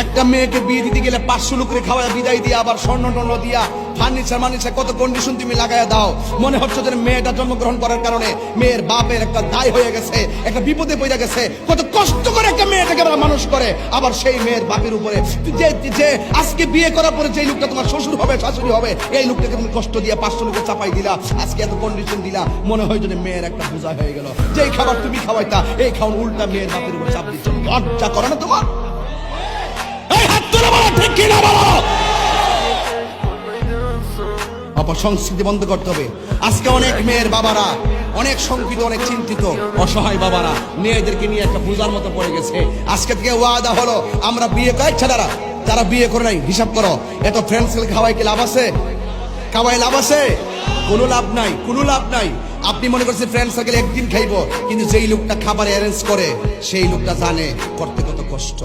একটা মেয়েকে বিয়ে দিতে গেলে 500 লোকের খাওয়া বিদায় দিয়া আবার স্বর্ণ টর্ণ দিয়া ফার্নিচার কত কন্ডিশন তুমি লাগাইয়া দাও। মনে হচ্ছে যে মেয়েটা জন্মগ্রহণ করার কারণে মেয়ের বাপের একটা দায় হয়ে গেছে, একটা বিপদে পড়ে গেছে। কত কষ্ট করে একটা মেয়েটাকে মানুষ করে, আবার সেই মেয়ের বাপের উপরে যে আজকে বিয়ে করার পরে যে লোকটা তোমার শ্বশুর হবে শাশুড়ি হবে, এই লোকটাকে তুমি কষ্ট দিয়া 500 লোকের চাপাই দিলা, আজকে এত কন্ডিশন দিলা। মনে হয় যে মেয়ের একটা বোঝা হয়ে গেল। যেই খাবার তুমি খাওয়াইতা এই খাওয়ান উল্টা মেয়ের বাপের উপর চাপ দিচ্ছ। লজ্জা করে না তোমার? এই হাত তুলে বলো ঠিক কি না বলো। অপসংস্কৃতি বন্ধ করতে হবে। আজকে অনেক মেয়ের বাবারা অনেক শঙ্কিত, অনেক চিন্তিত, অসহায় বাবারা মেয়েদেরকে নিয়ে একটা পূজার মতো পড়ে গেছে। আজকে থেকে ওয়াদা হলো আমরা বিয়ে কয়েক ছেলেরা যারা বিয়ে করে নাই হিসাব করো, এত ফ্রেন্ডস খাওয়াই কি লাভ আছে? খাওয়াই লাভ আছে? কোনো লাভ নাই, কোনো লাভ নাই। আপনি মনে করছেন ফ্রেন্ড সার্কেল একদিন খাইবো, কিন্তু যেই লোকটা খাবার অ্যারেঞ্জ করে সেই লোকটা জানে করতে কত কষ্ট।